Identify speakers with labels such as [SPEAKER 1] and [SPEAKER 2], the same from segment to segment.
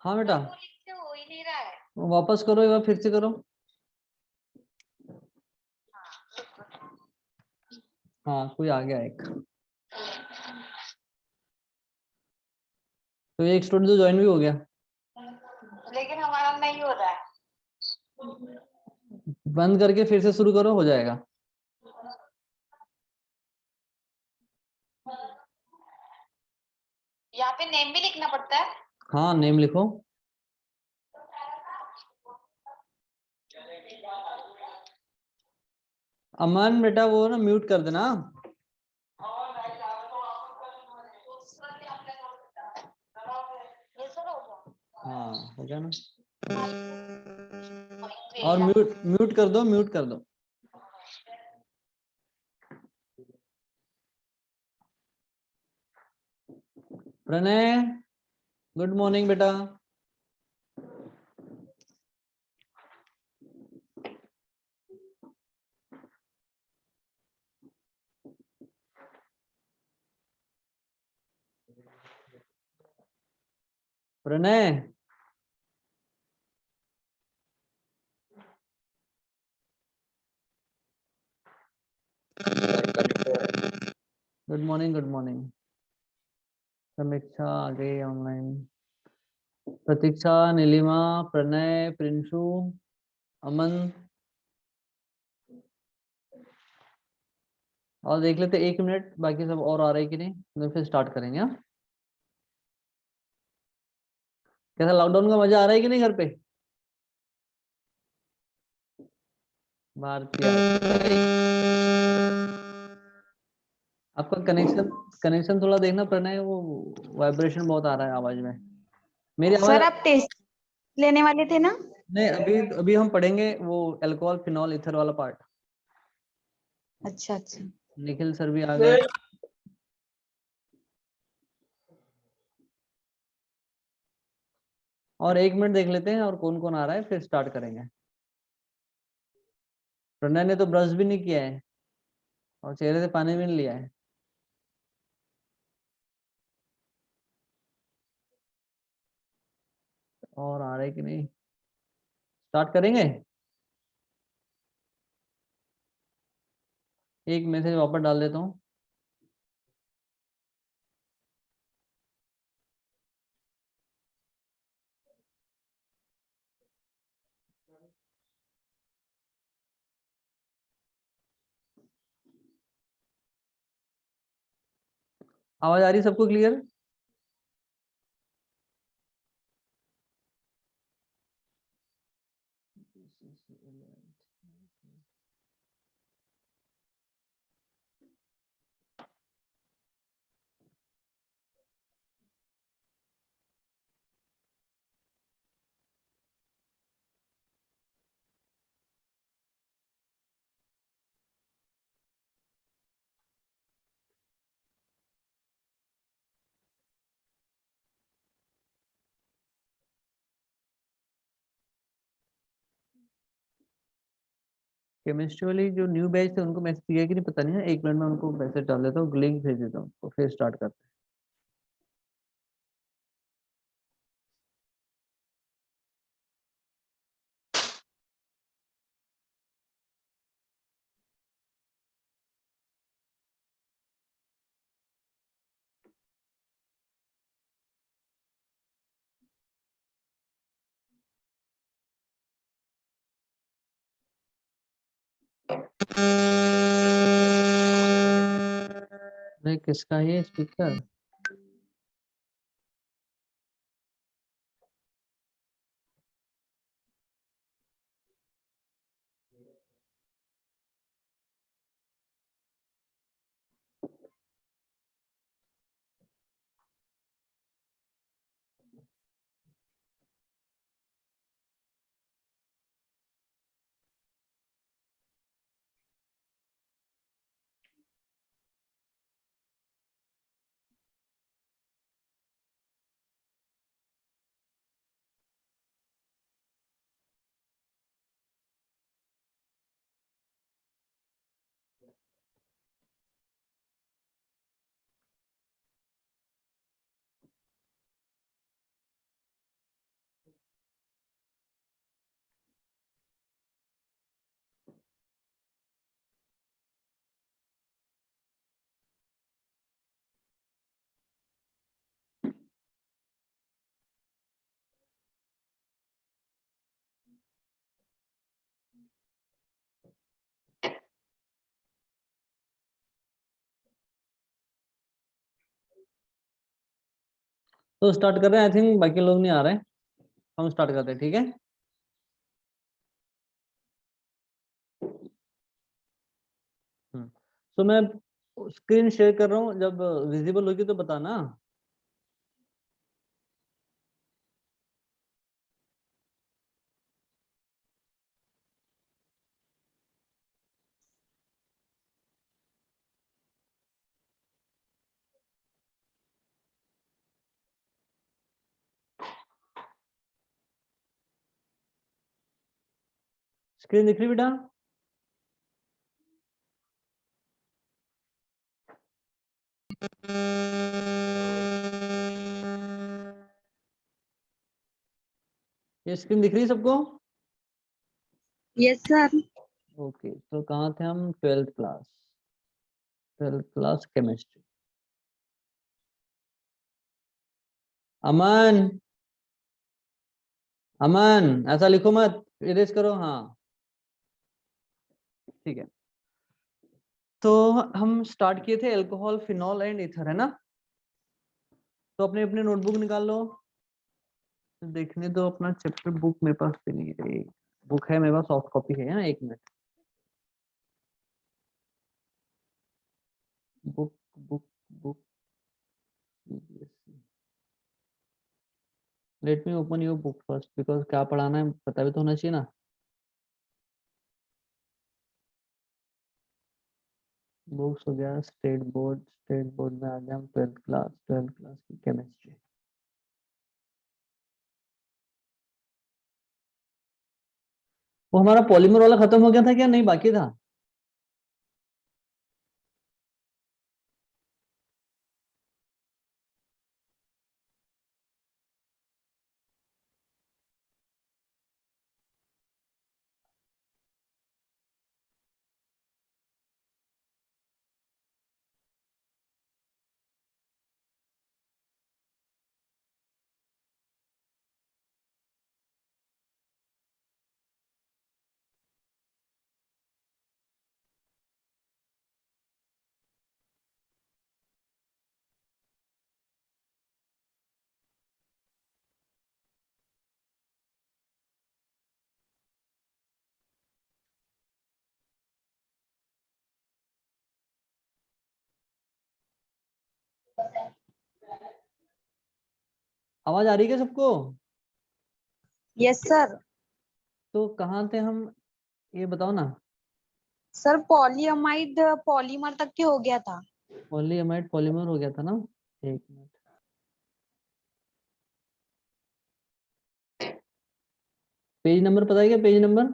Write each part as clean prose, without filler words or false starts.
[SPEAKER 1] हाँ बेटा,
[SPEAKER 2] वो लिखते हो ही नहीं रहा है।
[SPEAKER 1] वापस करो, एक बार फिर से करो। हाँ, कोई आ गया एक। तो एक स्टूडेंट तो ज्वाइन भी हो गया।
[SPEAKER 2] लेकिन हमारा नहीं हो रहा है।
[SPEAKER 1] बंद करके फिर से शुरू करो, हो जाएगा।
[SPEAKER 2] यहाँ पे नेम भी लिखना पड़ता है।
[SPEAKER 1] हाँ, नेम लिखो। अमन बेटा, वो ना म्यूट कर देना। हाँ, हो गया ना। और म्यूट म्यूट कर दो, म्यूट कर दो। प्रणय, गुड मॉर्निंग बेटा। Pranay, good morning, good morning. Samiksha आ गई ऑनलाइन। प्रतीक्षा, नीलिमा, प्रणय, प्रिंशु, अमन। और देख लेते 1 मिनट, बाकी सब और आ रहे कि नहीं, तो फिर स्टार्ट करेंगे। हाँ, कैसा लॉकडाउन का मजा आ रहा है कि नहीं घर पे? भारतीय, आपका कनेक्शन कनेक्शन थोड़ा देखना प्रणय, वो वाइब्रेशन बहुत आ रहा है आवाज में। मेरी आवाज
[SPEAKER 3] सर आप टेस्ट लेने वाले थे ना?
[SPEAKER 1] नहीं, अभी अभी हम पढ़ेंगे वो अल्कोहल फिनॉल ईथर वाला पार्ट।
[SPEAKER 3] अच्छा अच्छा।
[SPEAKER 1] निखिल सर भी आ गए। और 1 मिनट देख लेते हैं और कौन कौन आ रहा है, फिर स्टार्ट करेंगे। प्रणय ने तो ब्रश भी नहीं किया है और चेहरे से पानी भी नहीं लिया है। और आ रहे कि नहीं, स्टार्ट करेंगे। एक मैसेज वापस डाल देता हूँ। आवाज आ रही है सबको क्लियर? केमिस्ट्री वाली जो न्यू बैच थे उनको मैसेज किया कि नहीं पता नहीं है। 1 मिनट में उनको मैसेज डाल देता हूँ, लिंक भेज देता हूँ, तो फिर स्टार्ट करते हैं। अरे किसका है ये स्पीकर? तो स्टार्ट कर रहे हैं। आई थिंक बाकी लोग नहीं आ रहे हैं, हम स्टार्ट करते हैं, ठीक है। तो मैं स्क्रीन शेयर कर रहा हूँ, जब विजिबल होगी तो बताना। स्क्रीन दिख रही बेटा? ये स्क्रीन दिख रही है सबको?
[SPEAKER 3] Yes sir.
[SPEAKER 1] ओके, तो कहाँ थे हम? 12th class, 12th class chemistry. Aman, Aman ऐसा लिखो मत, इरेज करो। हाँ ठीक है। तो हम स्टार्ट किए थे अल्कोहल, फिनॉल एंड ईथर, है ना। तो अपने अपने नोटबुक निकाल लो, देखने दो अपना चैप्टर बुक। मेरे पास भी नहीं है, बुक है मेरे पास, सॉफ्ट कॉपी है ना। 1 minute, book book book let me open your book first, because क्या पढ़ाना है पता भी तो होना चाहिए ना। बुक्स हो गया, स्टेट बोर्ड, स्टेट बोर्ड में आ गया हम 12th क्लास, 12th क्लास की केमिस्ट्री। वो हमारा पॉलीमर वाला खत्म हो गया था क्या? नहीं बाकी था? आवाज आ रही है क्या सबको?
[SPEAKER 3] Yes sir.
[SPEAKER 1] तो कहाँ थे हम, ये बताओ ना।
[SPEAKER 3] सर पॉलीअमाइड पॉलीमर तक के हो गया था।
[SPEAKER 1] पॉलीअमाइड पॉलीमर हो गया था ना। 1 मिनट, पेज नंबर पता है क्या? पेज नंबर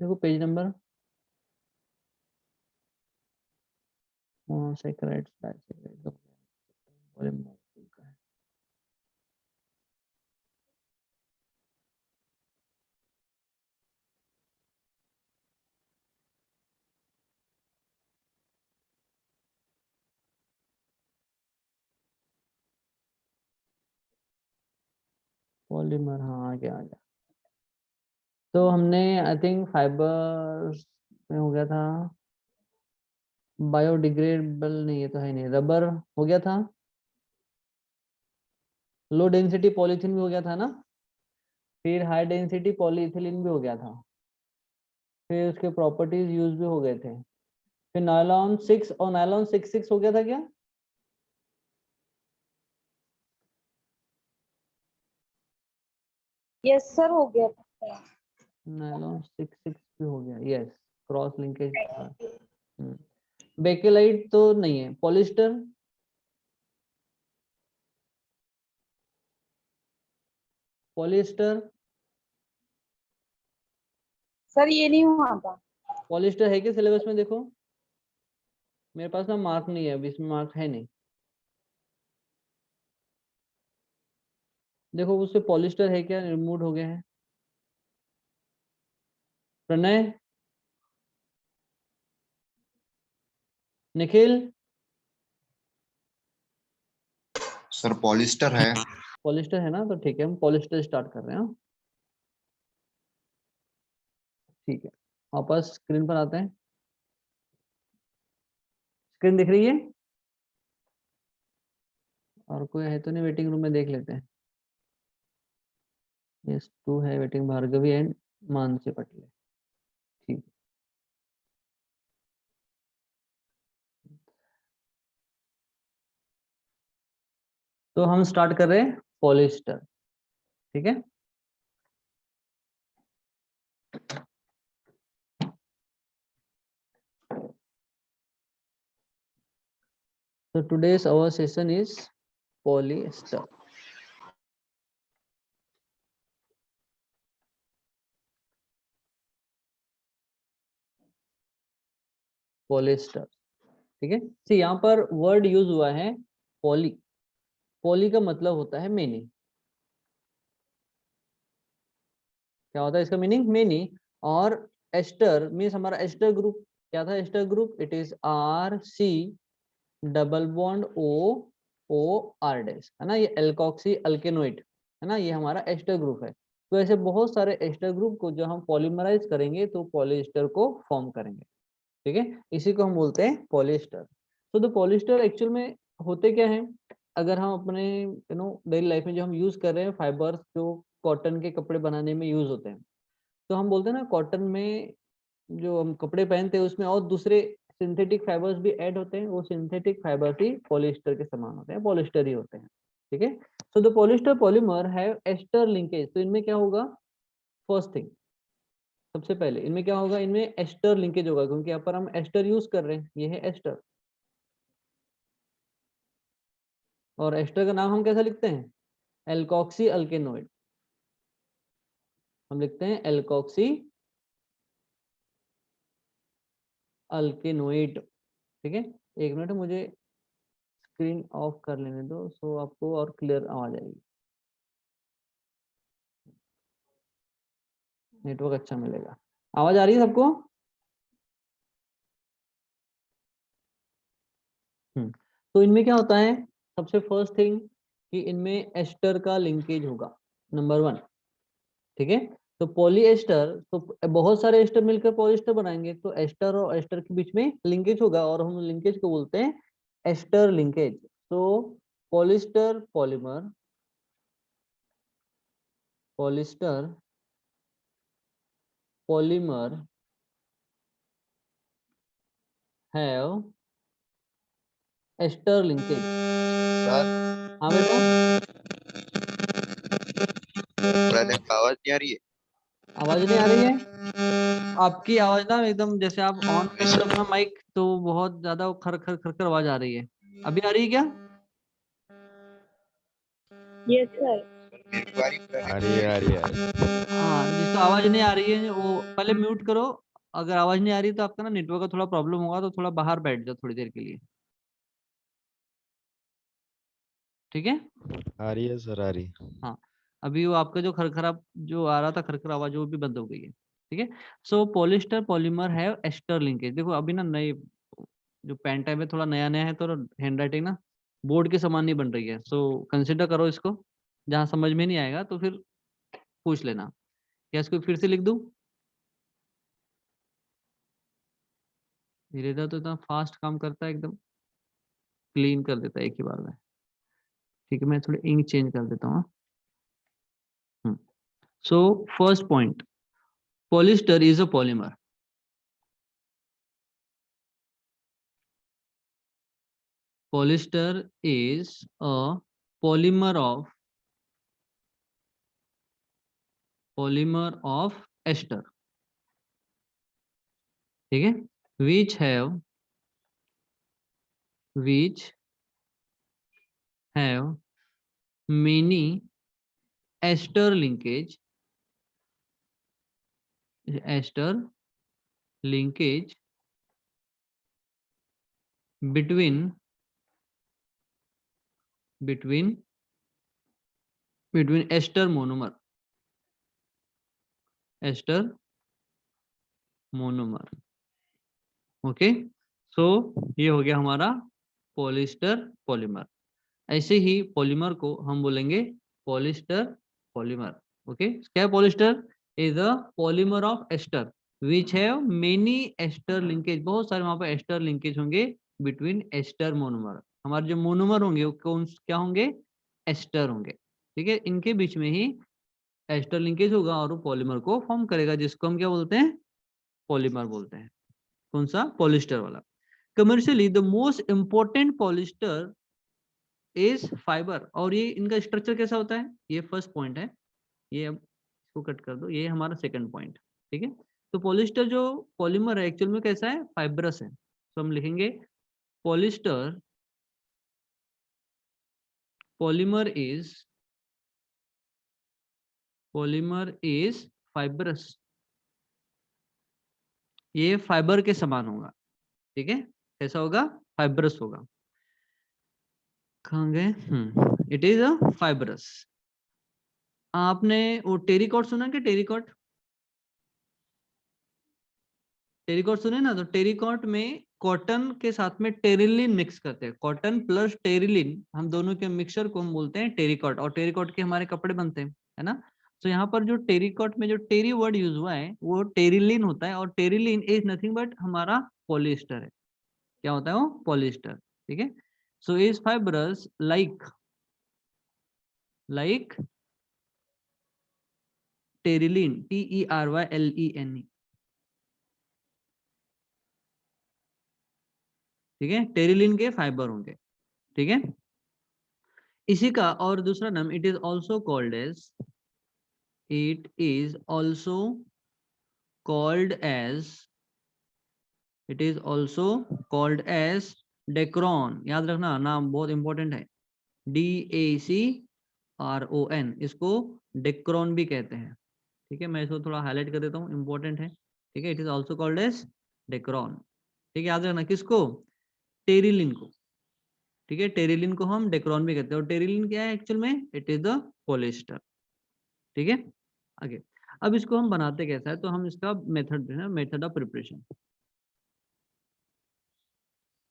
[SPEAKER 1] देखो, page number. Secret polymer. Polymer, हाँ आ गया आ गया। तो हमने आई थिंक फाइबर्स में हो गया था। बायोडिग्रेडेबल नहीं, ये तो है नहीं। रबर हो गया था। लो डेंसिटी पॉलीथीन भी हो गया था ना। फिर हाई डेंसिटी पॉलीइथिलीन भी हो गया था। फिर उसके प्रॉपर्टीज यूज भी हो गए थे। फिर नायलॉन 6 और नायलॉन 6 हो गया था क्या?
[SPEAKER 3] यस सर हो गया था।
[SPEAKER 1] नायलॉन 6 भी हो गया, यस। क्रॉस लिंकेज था। बेकेलाइट तो नहीं है। पॉलिस्टर, पॉलिस्टर,
[SPEAKER 3] सर ये नहीं हुआ था।
[SPEAKER 1] पॉलिस्टर है क्या सिलेबस में? देखो मेरे पास ना मार्क नहीं है अभी, इसमें मार्क है नहीं। देखो उससे पॉलिस्टर है क्या, रिमूव हो गए हैं। प्रणय, निखिल,
[SPEAKER 4] सर पॉलिस्टर है।
[SPEAKER 1] पॉलिस्टर है ना, तो ठीक है, हम पॉलिस्टर स्टार्ट कर रहे हैं। ठीक है, वापस स्क्रीन पर आते हैं। स्क्रीन दिख रही है? और कोई है तो नहीं वेटिंग रूम में, देख लेते हैं। यस, 2 है वेटिंग, भार्गवी एंड मानसी पटले। ठीक, तो हम स्टार्ट कर रहे हैं पॉलिस्टर। ठीक है, so today's our session is polyester. Polyester, ठीक है। तो यहाँ पर वर्ड यूज हुआ है पॉली। पॉली का मतलब होता है मेनी। क्या होता है इसका मीनिंग? मेनी। और एस्टर मीन्स हमारा एस्टर ग्रुप क्या था? Ester group it is RC double bond OR dash, है ना। ये एल्कोक्सी अल्केनोइड है ना, ये हमारा एस्टर ग्रुप है। तो ऐसे बहुत सारे एस्टर ग्रुप को जो हम पॉलीमराइज करेंगे तो पॉलिएस्टर को फॉर्म करेंगे। ठीक है, इसी को हम बोलते हैं पॉलिएस्टर। तो द पॉलिएस्टर एक्चुअल में होते क्या है? अगर हम अपने डेली लाइफ में जो हम यूज कर रहे हैं फाइबर्स जो कॉटन के कपड़े बनाने में यूज होते हैं, तो हम बोलते हैं ना कॉटन में जो हम कपड़े पहनते हैं उसमें और दूसरे सिंथेटिक फाइबर्स भी ऐड होते हैं, वो सिंथेटिक फाइबर्स ही पॉलिएस्टर के समान होते हैं, पॉलिएस्टर ही होते हैं। ठीक है, so the polyester polymer have ester linkage. तो इनमें क्या होगा? फर्स्ट थिंग, सबसे पहले इनमें क्या होगा? इनमें एस्टर लिंकेज होगा, क्योंकि यहाँ पर हम एस्टर यूज कर रहे हैं, ये है एस्टर। और एस्टर का नाम हम कैसा लिखते हैं? एल्कोक्सी अल्केनोइड। हम लिखते हैं एल्कोक्सी अल्केनोइड। ठीक है, एक मिनट मुझे स्क्रीन ऑफ कर लेने दो, सो आपको और क्लियर आवाज आएगी, नेटवर्क अच्छा मिलेगा। आवाज आ रही है सबको? तो इनमें क्या होता है? सबसे फर्स्ट थिंग कि इनमें एस्टर का लिंकेज होगा, नंबर 1। ठीक है, तो पॉलीएस्टर, तो बहुत सारे एस्टर मिलकर पॉलिएस्टर बनाएंगे, तो एस्टर और एस्टर के बीच में लिंकेज होगा और हम लिंकेज को बोलते हैं एस्टर लिंकेज। तो polyester polymer, polyester polymer have ester linkage.
[SPEAKER 4] Sir
[SPEAKER 1] हाँ बेटा,
[SPEAKER 4] आवाज नहीं आ रही है?
[SPEAKER 1] आवाज नहीं आ रही है? आपकी आवाज ना एकदम, जैसे आप ऑन कर अपना माइक तो बहुत ज्यादा खर खर खर खर आवाज आ रही है। अभी आ रही है क्या?
[SPEAKER 3] Yes sir.
[SPEAKER 4] मेरे को आ रही है?
[SPEAKER 5] आ रही है, आ रही है, आ रही है।
[SPEAKER 1] हाँ, जिसको आवाज नहीं आ रही है वो पहले म्यूट करो। अगर आवाज नहीं आ रही तो आपका ना नेटवर्क का थोड़ा प्रॉब्लम होगा, तो थोड़ा बाहर बैठ जाओ थोड़ी देर के लिए। ठीक है,
[SPEAKER 5] आ रही है सर, आ रही है।
[SPEAKER 1] हाँ, अभी वो आपका जो खरखरा जो आ रहा था, खरखरा आवाज, वो भी बंद हो गई है। ठीक है, सो पॉलिएस्टर पॉलीमर है एस्टर लिंकेज। देखो अभी ना नए जो पेन टाइप है थोड़ा नया नया है, तो हैंड राइटिंग ना बोर्ड के समान नहीं बन रही है, सो कंसिडर करो इसको। जहाँ समझ में नहीं आएगा तो फिर पूछ लेना, या इसको फिर से लिख दूं? धीरे तो इतना फास्ट काम करता है, एकदम क्लीन कर देता है एक ही बार में। ठीक है, मैं थोड़ी इंक चेंज कर देता हूँ। So first point, polyester is a polymer. Polyester is a polymer of ester. ठीक है, which have many ester linkage between ester monomer, okay. So ये हो गया हमारा पॉलिएस्टर पॉलीमर। ऐसे ही पॉलीमर को हम बोलेंगे पॉलिएस्टर पॉलीमर। ओके, क्या है? Polyester is a polymer of ester which have many ester linkage. बहुत सारे वहां पर एस्टर लिंकेज होंगे बिटवीन एस्टर मोनोमर, हमारे जो मोनोमर होंगे वो कौन क्या होंगे, एस्टर होंगे। ठीक है, इनके बीच में ही एस्टर लिंकेज होगा और वो पॉलीमर को फॉर्म करेगा, जिसको हम क्या बोलते हैं, पॉलीमर बोलते हैं। कौन सा, पॉलिस्टर वाला। Commercially the most important polyester is fibre. और ये इनका स्ट्रक्चर कैसा होता है, ये फर्स्ट पॉइंट है, ये अब इसको कट कर दो, ये हमारा सेकंड पॉइंट। ठीक है, तो पॉलिस्टर जो पॉलीमर है एक्चुअल में कैसा है, फाइब्रस है। तो हम लिखेंगे पॉलिस्टर, पॉलीमर इज फाइब्रस। ये फाइबर के समान होगा। ठीक है, कैसा होगा, फाइब्रस होगा। कहाँ गए, इट इज अ फाइब्रस। आपने वो टेरिकॉट सुना क्या, टेरिकॉट, टेरिकॉट सुने ना, तो टेरिकॉट में कॉटन के साथ में टेरिलिन मिक्स करते हैं, कॉटन प्लस टेरिलिन, हम दोनों के मिक्सचर को हम बोलते हैं टेरिकॉट, और टेरिकॉट के हमारे कपड़े बनते हैं, है ना। तो यहाँ पर जो टेरिकॉट में जो टेरी वर्ड यूज हुआ है वो टेरिलिन होता है, और टेरिलिन इज नथिंग बट हमारा पॉलिस्टर है। क्या होता है वो, पॉलिस्टर। ठीक है, so is fibrous like Terylene, TERYLENE। ठीक है, टेरिलिन के फाइबर होंगे। ठीक है, इसी का और दूसरा नाम it is also called as Dacron. याद रखना, नाम बहुत इंपॉर्टेंट है, DACRON, इसको डेक्रोन भी कहते हैं। ठीक है, मैं इसको थोड़ा हाईलाइट कर देता हूँ, इंपॉर्टेंट है। ठीक है, it is also called as Dacron. ठीक है, याद रखना, किसको, टेरिलिन को। ठीक है, टेरिलिन को हम डेक्रोन भी कहते हैं, और टेरिलिन क्या है एक्चुअल में, इट इज द पॉलिस्टर। ठीक है, आगे अब इसको हम बनाते कैसा है, तो हम इसका मेथड है, method of preparation,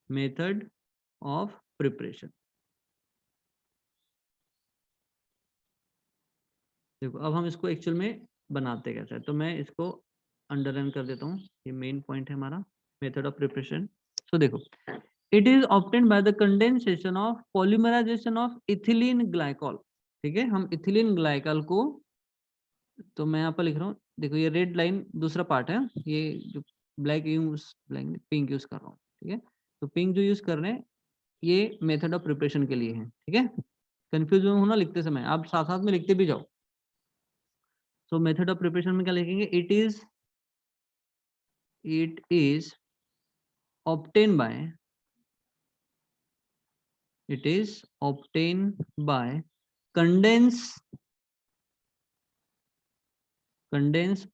[SPEAKER 1] method of preparation. देखो अब हम इसको एक्चुअल में बनाते कैसा है, तो मैं इसको अंडरलाइन कर देता हूँ, ये मेन पॉइंट है हमारा, मेथड ऑफ प्रिपरेशन। तो देखो, it is obtained by the condensation of polymerisation of ethylene glycol. ठीक है, हम इथिलीन ग्लाइकॉल को, तो मैं यहाँ पर लिख रहा हूँ, देखो ये रेड लाइन दूसरा पार्ट है, ये जो ब्लैक पिंक यूज कर रहा हूँ। ठीक है, तो पिंक जो यूज कर रहे हैं ये मेथड ऑफ प्रिपरेशन के लिए है। ठीक है, कंफ्यूज होना लिखते समय, आप साथ साथ में लिखते भी जाओ। सो मेथड ऑफ प्रिपरेशन में क्या लिखेंगे, इट इज obtained by condense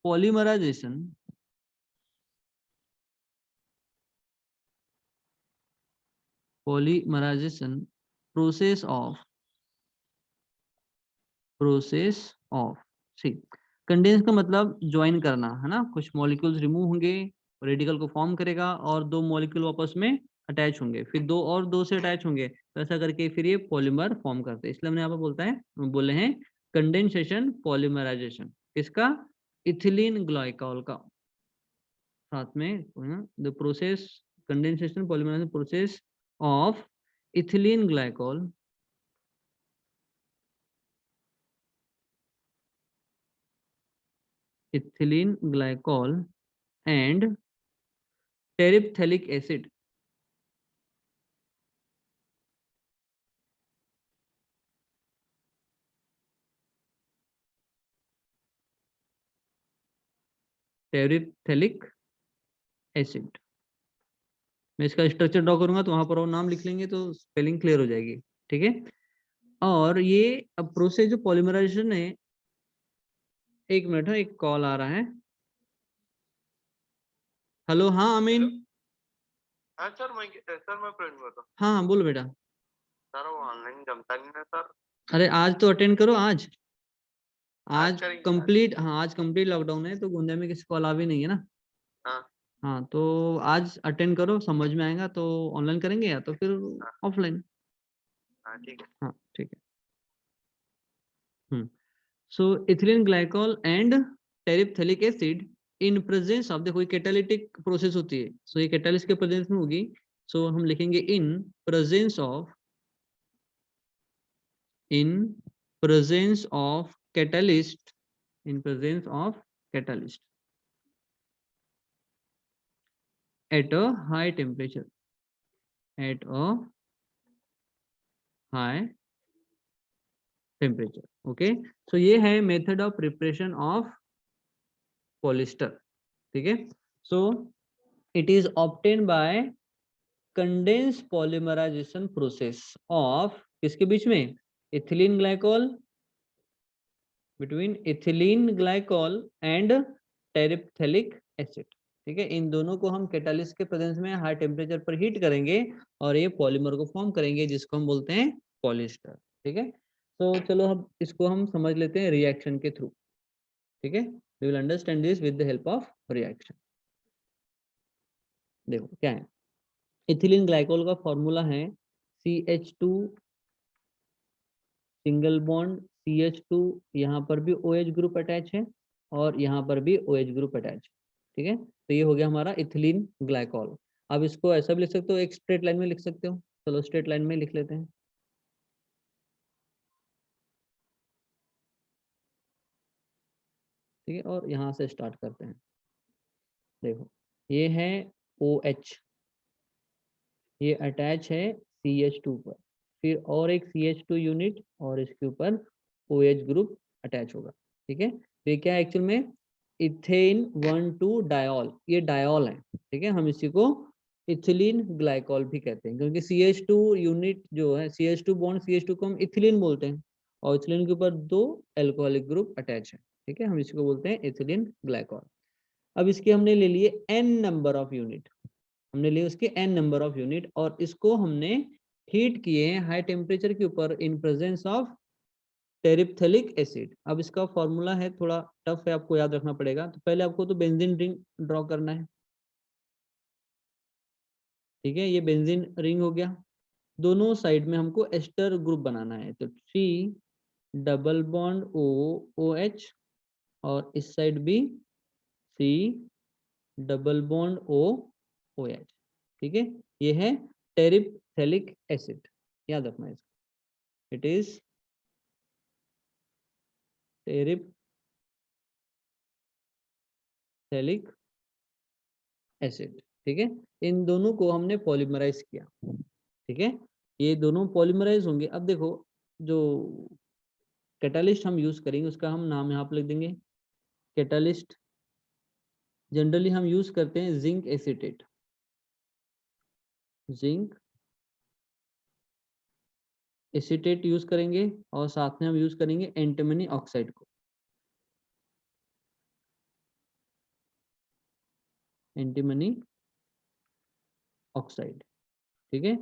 [SPEAKER 1] polymerization process of see, condense का मतलब ज्वाइन करना है ना, कुछ मॉलिक्यूल्स रिमूव होंगे, रेडिकल को फॉर्म करेगा और दो मॉलिक्यूल आपस में अटैच होंगे, फिर दो और दो से अटैच होंगे, तो ऐसा करके फिर ये पॉलीमर फॉर्म करते हैं। इसलिए हमने यहाँ पर बोले हैं कंडेंसेशन पॉलीमराइजेशन, किसका, इथिलीन ग्लाइकॉल का, साथ में the process condensation polymerization process of ethylene glycol and terephthalic acid। Terephthalic acid, मैं इसका स्ट्रक्चर ड्रॉ करूंगा तो वहां पर और नाम लिख लेंगे तो स्पेलिंग क्लियर हो जाएगी। ठीक है, और ये अब प्रोसेस जो पॉलीमराइजेशन है, एक मिनट है, एक कॉल आ रहा है। हेलो, हाँ अमीन।
[SPEAKER 6] हाँ सर, मैं फ्रेंड बोल रहा हूँ।
[SPEAKER 1] हाँ हाँ बोलो बेटा।
[SPEAKER 6] सर वो ऑनलाइन जमता नहीं ना सर।
[SPEAKER 1] अरे आज तो अटेंड करो, आज
[SPEAKER 6] करेंगे
[SPEAKER 1] कंप्लीट, हाँ आज कंप्लीट लॉकडाउन है, तो गोंदिया में किसी कॉल आ भी नहीं है ना।
[SPEAKER 6] हाँ
[SPEAKER 1] हाँ, तो आज अटेंड करो, समझ में आएगा तो ऑनलाइन करेंगे या तो फिर ऑफलाइन।
[SPEAKER 6] हाँ ठीक है।
[SPEAKER 1] हाँ ठीक है। So ethylene glycol and terephthalic acid in presence of, देखो ये कैटालिटिक प्रोसेस होती है, सो ये कैटालिस्ट के प्रेजेंस में होगी, सो हम लिखेंगे इन presence of in presence of catalyst, in presence of catalyst at a high temperature, at a high temperature. Okay, so ये है method of preparation of polyester. ठीक है, so it is obtained by condensed polymerization process of किसके बीच में, ethylene glycol, between ethylene glycol and terephthalic acid. ठीक है, इन दोनों को हम कैटालिस्ट के प्रेजेंस में हाई टेम्परेचर पर हीट करेंगे और ये पॉलीमर को फॉर्म करेंगे जिसको हम बोलते हैं पॉलिस्टर. ठीक है, तो चलो हम इसको हम समझ लेते हैं रिएक्शन के थ्रू. ठीक है, we will understand this with the help of reaction. देखो क्या है, इथिलीन ग्लाइकोल का फॉर्मूला है CH2 सिंगल बॉन्ड CH2, यहाँ पर भी OH ग्रुप अटैच है और यहाँ पर भी OH ग्रुप अटैच है. ठीक है, तो ये हो गया हमारा इथिलीन ग्लाइकोल. अब इसको ऐसा भी लिख सकते हो, एक स्ट्रेट लाइन में लिख सकते हो. चलो स्ट्रेट लाइन में लिख लेते हैं. ठीक है, और यहाँ से स्टार्ट करते हैं. देखो ये है OH, ये अटैच है CH2 पर, फिर और एक CH2 यूनिट और इसके ऊपर OH ग्रुप अटैच होगा. ठीक है, तो ये क्या है एक्चुअल में, इथेन 1,2 डायोल, ये डायोल है. ठीक है, हम इसी को इथिलीन ग्लाइकोल भी कहते हैं क्योंकि CH2 यूनिट जो है, CH2 बॉन्ड CH2 को हम इथिलीन बोलते हैं और इथिलीन के ऊपर 2 एल्कोहलिक ग्रुप अटैच है. ठीक है, हम इसको बोलते हैं इथिलीन ग्लाइकोल. अब इसके हमने ले लिए n नंबर ऑफ यूनिट, हमने लिए उसके n नंबर ऑफ यूनिट और इसको हमने हीट किए हैं हाई टेम्परेचर के ऊपर इन प्रेजेंस ऑफ टेरिप्थेलिक एसिड. अब इसका फॉर्मूला है थोड़ा टफ है, आपको याद रखना पड़ेगा. तो पहले आपको तो बेंजीन रिंग ड्रॉ करना है. ठीक है, ये बेंजीन रिंग हो गया. दोनों साइड में हमको एस्टर ग्रुप बनाना है, तो 3 डबल बॉन्ड OH और इस साइड भी C डबल बॉन्ड OH. ठीक है, ये है टेरिप्थेलिक एसिड, याद रखना है इसको. It is terephthalic acid. ठीक है, इन दोनों को हमने पॉलीमराइज किया. ठीक है, ये दोनों पॉलीमराइज होंगे. अब देखो जो कैटालिस्ट हम यूज करेंगे उसका हम नाम यहाँ पर लिख देंगे. कैटालिस्ट जनरली हम यूज करते हैं zinc acetate, zinc acetate use करेंगे और साथ में हम यूज करेंगे एंटीमनी ऑक्साइड को, एंटीमनी ऑक्साइड. ठीक है,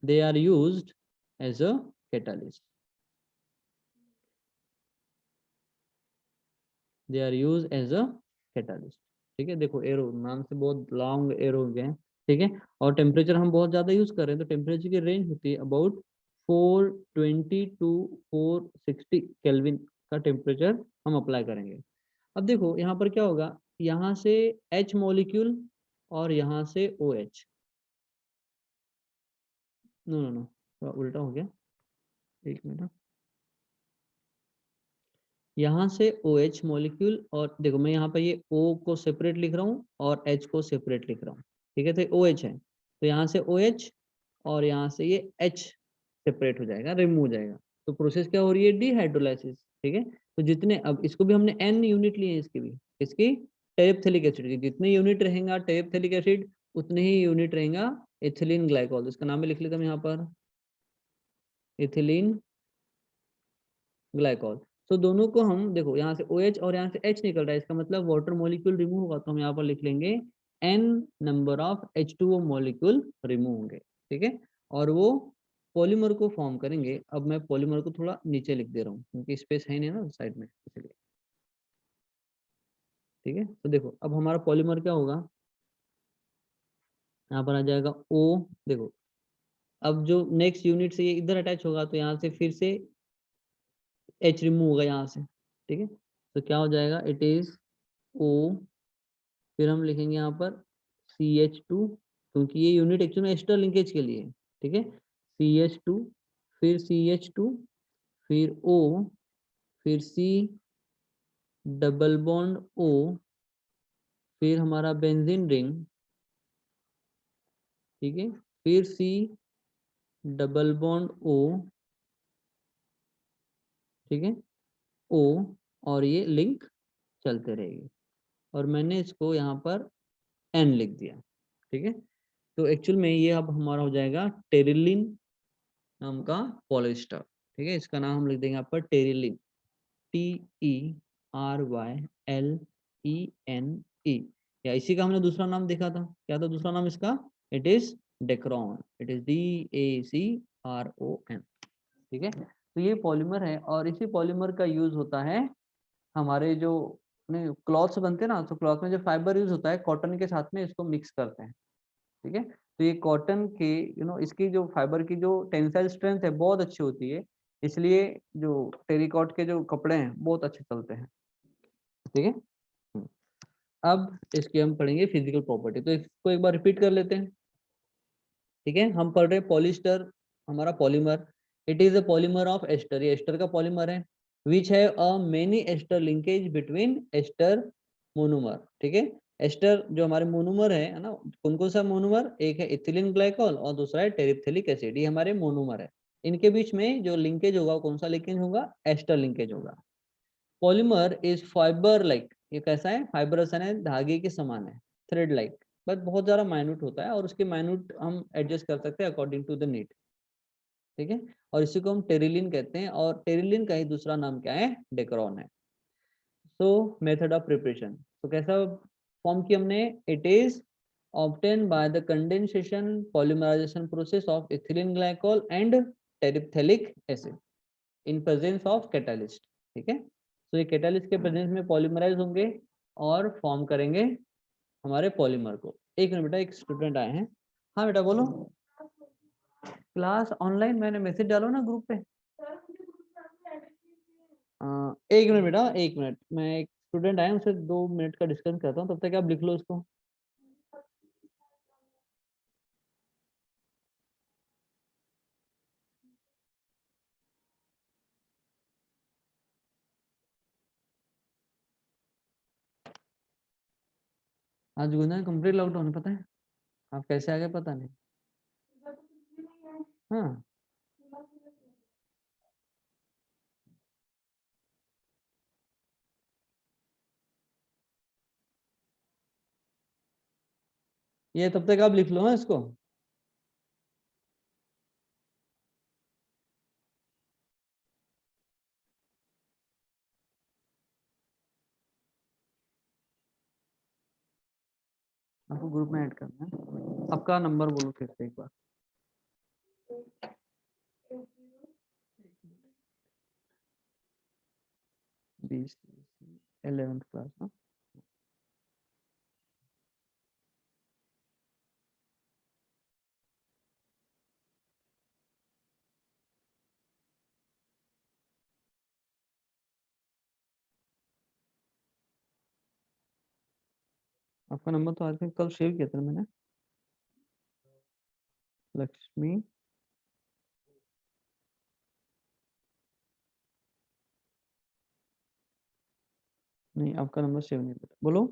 [SPEAKER 1] they are used as a catalyst, they are used as a catalyst. ठीक है, देखो एरो नाम से बहुत लॉन्ग एरो हो गए हैं. ठीक है, और टेम्परेचर हम बहुत ज्यादा यूज कर रहे हैं तो टेम्परेचर की रेंज होती है अबाउट 420 टू 460 केल्विन का टेम्परेचर हम अप्लाई करेंगे. अब देखो यहाँ पर क्या होगा, यहाँ से H मॉलिक्यूल और यहाँ से OH, नो नो नो थोड़ा उल्टा हो गया, एक मिनट. यहाँ से OH मॉलिक्यूल और देखो मैं यहाँ पर ये O को सेपरेट लिख रहा हूँ और H को सेपरेट लिख रहा हूँ. ठीक है, तो OH है तो यहाँ से OH और यहाँ से ये H सेपरेट हो जाएगा, रिमूव हो जाएगा. तो प्रोसेस क्या हो रही है, डिहाइड्रोलाइसिस. ठीक है, तो जितने, अब इसको भी हमने N यूनिट लिए हैं इसके भी, इसकी टेरिप्थेलिक एसिड की जितने यूनिट रहेगा टेरिप्थेलिक एसिड उतने ही यूनिट रहेगा इथिलीन ग्लाइकोल. इसका नाम भी लिख लेता हूँ यहाँ पर, इथिलीन ग्लाइकोल. तो दोनों को हम देखो यहाँ से OH और यहाँ से H निकल रहा है, इसका मतलब वाटर मॉलिक्यूल रिमूव होगा तो हम यहाँ पर लिख लेंगे N number of H2O molecule remove होंगे. ठीक है, और वो पॉलीमर को फॉर्म करेंगे. अब मैं पॉलीमर को थोड़ा नीचे लिख दे रहा हूँ क्योंकि स्पेस है नहीं ना साइड में, इसलिए. ठीक है, तो देखो अब हमारा पॉलीमर क्या होगा, यहाँ पर आ जाएगा O. देखो अब जो नेक्स्ट यूनिट से ये इधर अटैच होगा तो यहाँ से फिर से H रिमूव होगा यहाँ से. ठीक है, तो क्या हो जाएगा, इट इज O, फिर हम लिखेंगे यहाँ पर CH2 क्योंकि ये यूनिट एक्चुअली में एस्टर लिंकेज के लिए है. ठीक है, CH2 फिर CH2 फिर O, फिर C डबल बॉन्ड O, फिर हमारा बेंजीन रिंग, ठीक है, फिर C डबल बॉन्ड O, ठीक है, O, और ये लिंक चलते रहेगी। और मैंने इसको यहाँ पर N लिख दिया, ठीक है। तो एक्चुअल में ये अब हमारा हो जाएगा टेरिलिन नाम का पॉलिएस्टर, ठीक है। इसका नाम हम लिख देंगे यहाँ पर टेरिलिन, TERYLENE, या इसी का हमने दूसरा नाम देखा था, क्या था दूसरा नाम इसका? It is Dacron, it is DACRON, ठीक है। तो ये पॉलीमर है और इसी पॉलीमर का यूज होता है हमारे जो क्लॉथ्स बनते हैं ना, तो क्लॉथ में जो फाइबर यूज होता है कॉटन के साथ में इसको मिक्स करते हैं, ठीक है। तो ये कॉटन के इसकी जो फाइबर की जो टेंसाइल स्ट्रेंथ है बहुत अच्छी होती है, इसलिए जो टेरिकॉट के जो कपड़े हैं बहुत अच्छे चलते हैं, ठीक है। अब इसकी हम पढ़ेंगे फिजिकल प्रॉपर्टी, तो इसको एक बार रिपीट कर लेते हैं, ठीक है। हम पढ़ रहे हैं पॉलिएस्टर हमारा polymer, it is a polymer of ester, ये एस्टर का पॉलीमर है, विच है a many ester linkage between ester monomer, ठीक है। एस्टर जो हमारे मोनोमर है ना, कौन कौन सा मोनोमर? एक है इथिलीन ग्लाइकोल और दूसरा है टेरिप्थेलिक एसिड, ये हमारे मोनोमर है। इनके बीच में जो लिंकेज होगा कौन सा लिंकेज होगा? एस्टर लिंकेज होगा। पॉलीमर इज फाइबर लाइक, ये कैसा है? फाइबरस है, धागे के समान है, थ्रेड लाइक, बट बहुत ज्यादा माइन्यूट होता है और उसके माइन्यूट हम एडजस्ट कर सकते हैं अकॉर्डिंग टू द नीड, ठीक है। और इसी को हम टेरिलिन कहते हैं और टेरिलिन का ही दूसरा नाम क्या है? डेक्रोन है। सो मेथड ऑफ प्रिपरेशन, तो कैसा फॉर्म की हमने? इट इज obtained by the condensation polymerization process of ethylene glycol and terephthalic acid in presence of catalyst, ठीक है। तो ये कैटालिस्ट के प्रेजेंस में पॉलीमराइज होंगे और फॉर्म करेंगे हमारे पॉलीमर को। एक मिनट बेटा, एक स्टूडेंट आए हैं। हाँ बेटा बोलो। क्लास ऑनलाइन मैंने मैसेज डालो ना ग्रुप पे। एक मिनट बेटा, एक मिनट, मैं एक स्टूडेंट आए उनसे 2 मिनट का डिस्कस करता हूँ, तब तक आप लिख लो इसको। आज गुना कंप्लीट लॉकडाउन, पता है आप कैसे आ गए? पता नहीं। हाँ ये तब तक आप लिख लो हाँ इसको। आपको ग्रुप में ऐड करना है। आपका नंबर बोलो फिर से एक बार। 20 11th क्लास ना। आपका नंबर तो आज कल सेव किया था मैंने। लक्ष्मी नहीं, आपका नंबर सेव नहीं किया। बोलो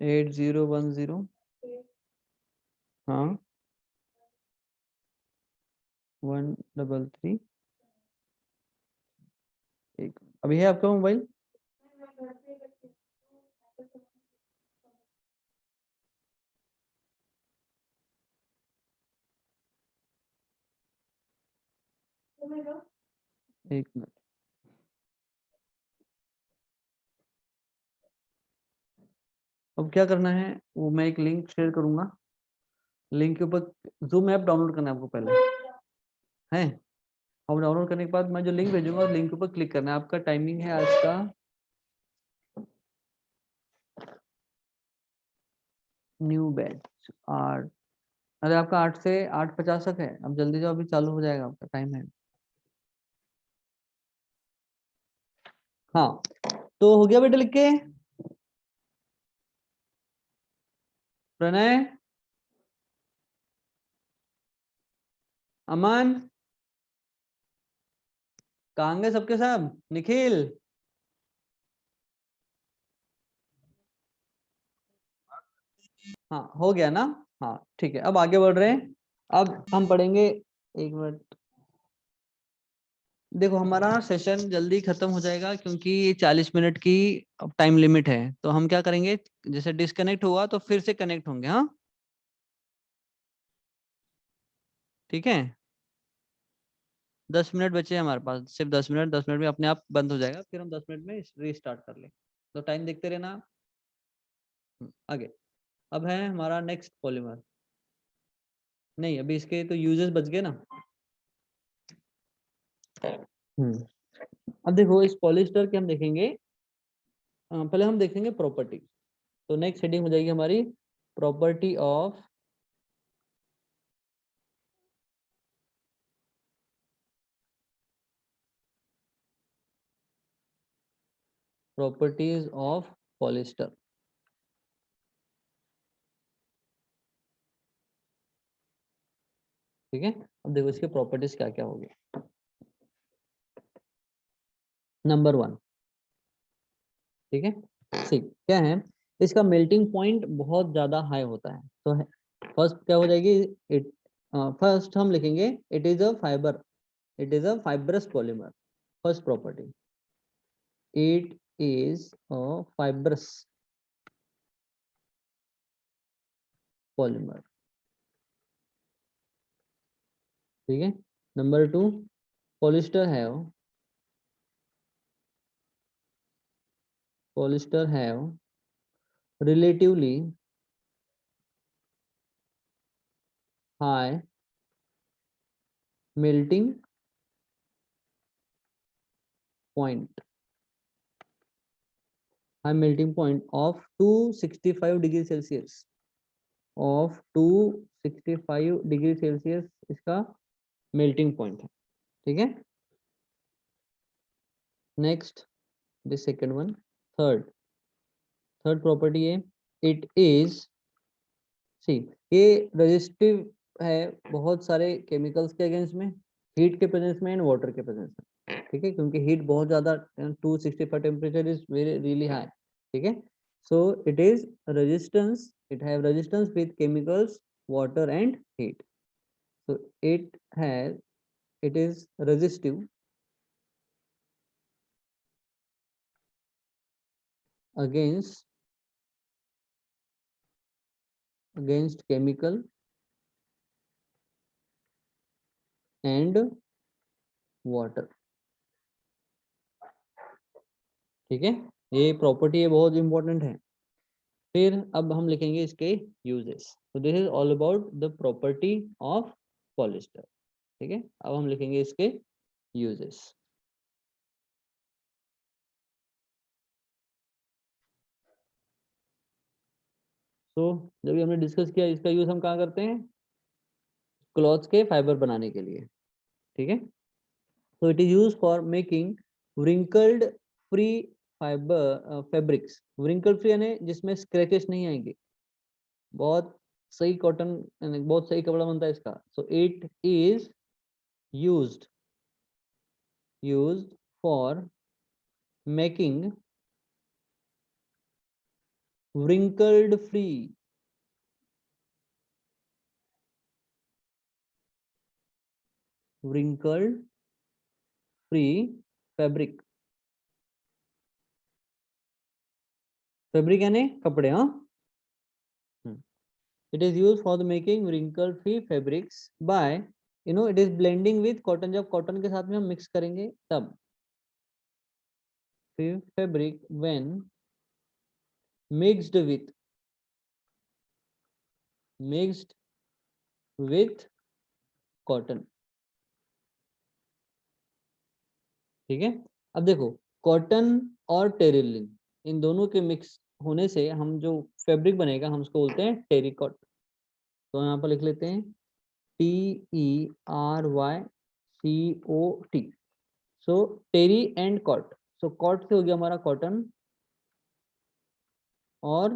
[SPEAKER 1] 8010। हाँ 133। एक अभी है आपका मोबाइल? एक मिनट। अब क्या करना है, वो मैं एक लिंक शेयर करूंगा, लिंक के ऊपर जूम ऐप डाउनलोड करना है आपको पहले, है। और डाउनलोड करने के बाद मैं जो लिंक भेजूंगा उस लिंक के ऊपर क्लिक करना है। आपका टाइमिंग है आज का न्यू बैच 8, अरे आपका 8 से 8:50 तक है। अब जल्दी जाओ, अभी चालू हो जाएगा, आपका टाइम है। हाँ तो हो गया बेटा लिख के? प्रणय, अमन, कहाँ गए सबके सब? निखिल, हाँ हो गया ना? हाँ ठीक है, अब आगे बढ़ रहे हैं। अब हम पढ़ेंगे, एक मिनट, देखो हमारा सेशन जल्दी खत्म हो जाएगा क्योंकि 40 मिनट की टाइम लिमिट है। तो हम क्या करेंगे, जैसे डिस्कनेक्ट हुआ तो फिर से कनेक्ट होंगे। हाँ ठीक है, 10 मिनट बचे हैं हमारे पास, सिर्फ 10 मिनट। 10 मिनट में अपने आप बंद हो जाएगा, फिर हम 10 मिनट में रीस्टार्ट कर लें। तो टाइम देखते रहना। आगे अब है हमारा नेक्स्ट पॉलीमर। नहीं, अभी इसके तो यूजेस बच गए ना। अब देखो इस पॉलिएस्टर के हम देखेंगे, पहले हम देखेंगे प्रॉपर्टी। तो नेक्स्ट हेडिंग हो जाएगी हमारी property of properties of polyester. ठीक है, अब देखो इसके प्रॉपर्टीज क्या क्या होगी। नंबर 1, ठीक है, सी क्या है, इसका मेल्टिंग पॉइंट बहुत ज्यादा हाई होता है। तो फर्स्ट क्या हो जाएगी, इट फर्स्ट हम लिखेंगे इट is a fibre, it is a fibrous polymer. First property, it is a fibrous polymer. ठीक है, number 2, polyester have relatively high melting point, high melting point of 265 degree Celsius, of 265 degree Celsius इसका melting point है। ठीक है, next the second one, third property है, it is, सी ये resistive है बहुत सारे केमिकल्स के अगेंस्ट में, हीट के प्रेजेंस में एंड वाटर के प्रेजेंस में। ठीक है, क्योंकि हीट बहुत ज्यादा, 265 temperature is very really high. ठीक है, so it is resistance, it have resistance with chemicals, water and heat. so it has it is resistive against chemical and water। ठीक है, ये प्रॉपर्टी है बहुत इंपॉर्टेंट है। फिर अब हम लिखेंगे इसके यूजेस। तो this is all about the property of polyester. ठीक है, अब हम लिखेंगे इसके यूजेस। तो जब हमने डिस्कस किया, इसका यूज हम कहाँ करते हैं, क्लॉथ्स के फाइबर बनाने के लिए। ठीक है, so it is used for making wrinkled free fabrics। wrinkle free यानी जिसमें स्क्रैचेस नहीं आएंगे, बहुत सही कॉटन, बहुत सही कपड़ा बनता है इसका। so it is used for making wrinkled free fabric। Fabric यानी कपड़े। हाँ, it is used for the making wrinkle free fabrics by it is blending with cotton। जब कॉटन के साथ में हम मिक्स करेंगे तब, fabric when mixed with cotton। ठीक है, अब देखो कॉटन और टेरिलिन, इन दोनों के मिक्स होने से हम जो फैब्रिक बनेगा हम उसको बोलते हैं टेरिकॉट। तो यहाँ पर लिख लेते हैं TERYCOT। So terry and cot, so cot से हो गया हमारा कॉटन और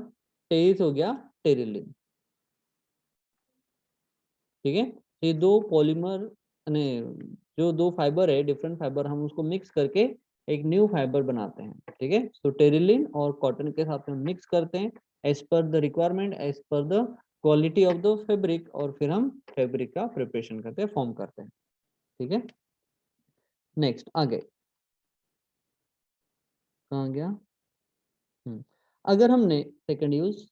[SPEAKER 1] टेरी से हो गया टेरिलिन। ठीक है, ये दो पॉलीमर जो दो फाइबर है, डिफरेंट फाइबर, हम उसको मिक्स करके एक न्यू फाइबर बनाते हैं, ठीक है। तो टेरिलिन और कॉटन के साथ में मिक्स करते हैं as per the requirement, as per the quality of the fabric, और फिर हम फैब्रिक का प्रिपरेशन करते हैं, फॉर्म करते हैं, ठीक है। नेक्स्ट आगे कहाँ गया? अगर हमने सेकंड यूज,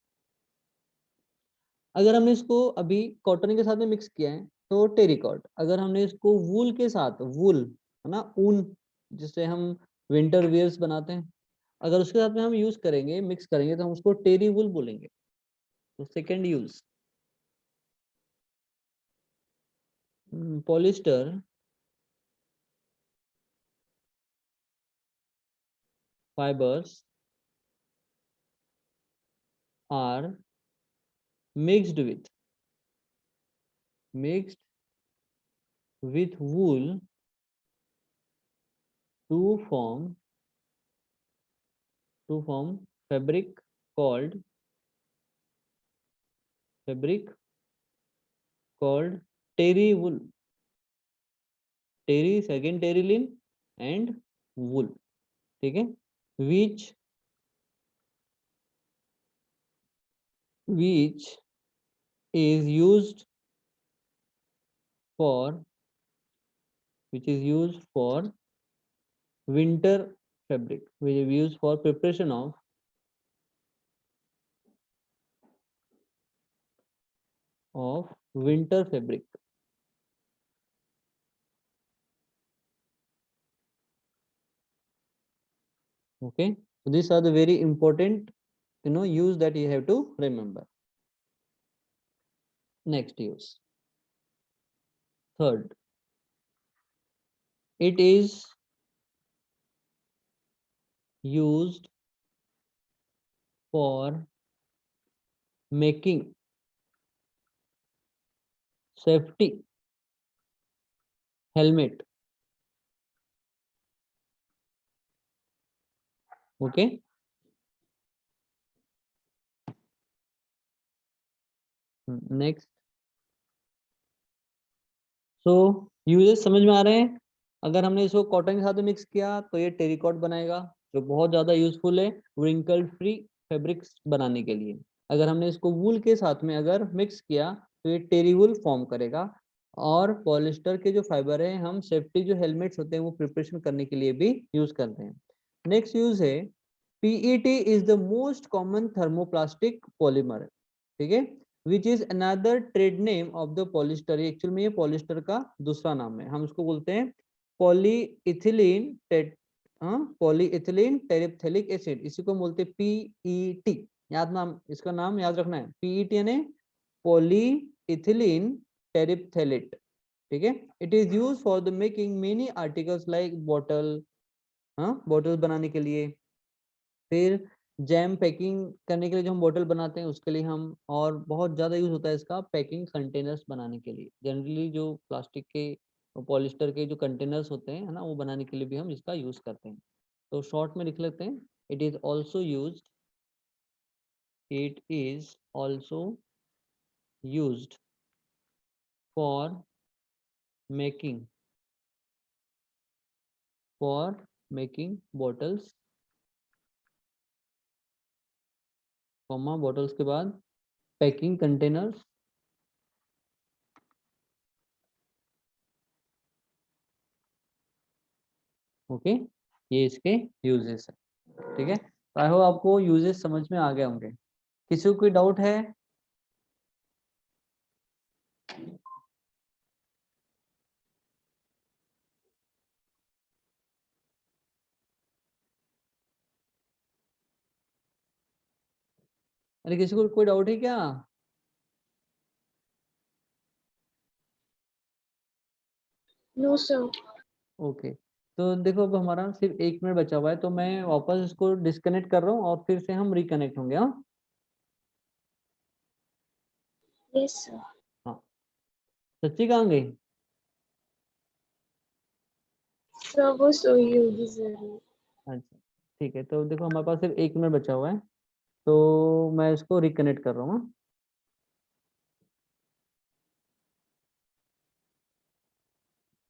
[SPEAKER 1] अगर हमने इसको अभी कॉटन के साथ में मिक्स किया है तो टेरिकॉट, अगर हमने इसको वूल के साथ, वूल है ना, ऊन जिससे हम विंटर वेयर्स बनाते हैं, अगर उसके साथ में हम यूज करेंगे, मिक्स करेंगे, तो हम उसको टेरी वूल बोलेंगे। तो second use, polyester fibers are mixed with wool to form fabric called terry wool, terry second terylin and wool, ठीक है, which is used for winter fabric, which is used for preparation of winter fabric. Okay, so these are the very important use that you have to remember. Next use, third, it is used for making safety helmet. Okay, next, so uses समझ में आ रहे हैं? अगर हमने इसको cotton के साथ mix किया तो ये टेरिकॉट बनाएगा, जो बहुत ज्यादा यूजफुल है व्रिंकल फ्री फैब्रिक्स बनाने के लिए। अगर हमने इसको वूल के साथ में अगर मिक्स किया तो ये टेरी वूल फॉर्म करेगा। और पॉलिस्टर के जो फाइबर है, हम सेफ्टी जो हेलमेट्स होते हैं वो प्रिपरेशन करने के लिए भी यूज करते हैं। नेक्स्ट यूज है PET is the most common thermoplastic polymer, ठीक है, which is another trade name of the polyester. Actual में ये पॉलिस्टर का दूसरा नाम है, हम इसको बोलते हैं पॉलीइथिलीन टेरिप्थेलिक एसिड, इसी को बोलते हैं PET। इसका नाम याद रखना है, PET यानी पॉलीइथिलीन टेरिप्थेलेट, ठीक है। It is use for the making many articles like bottle बनाने के लिए, फिर जैम पैकिंग करने के लिए जो हम बोतल बनाते हैं उसके लिए हम, और बहुत ज़्यादा यूज़ होता है इसका पैकिंग कंटेनर्स बनाने के लिए। जनरली जो प्लास्टिक के पॉलिस्टर के जो कंटेनर्स होते हैं, है ना, वो बनाने के लिए भी हम इसका यूज़ करते हैं। तो शॉर्ट में लिख लेते हैं, it is also used for making bottles, bottles के बाद पैकिंग कंटेनर्स, ओके, ये इसके यूजेस है, ठीक है। आई होप आपको यूजेस समझ में आ गए होंगे। किसी को कोई डाउट है? अरे किसी को कोई डाउट है क्या?
[SPEAKER 3] No sir.
[SPEAKER 1] ओके, तो देखो अब हमारा सिर्फ 1 मिनट बचा हुआ है, तो मैं वापस इसको डिस्कनेक्ट कर रहा हूँ और फिर से हम रिकनेक्ट होंगे। हाँ
[SPEAKER 3] यस सर।
[SPEAKER 1] हाँ, सच्ची कहाँ गई?
[SPEAKER 3] सर वो सोई होगी जरूर।
[SPEAKER 1] अच्छा ठीक है, तो देखो हमारे पास सिर्फ 1 मिनट बचा हुआ है, तो मैं इसको रिकनेक्ट कर रहा हूँ।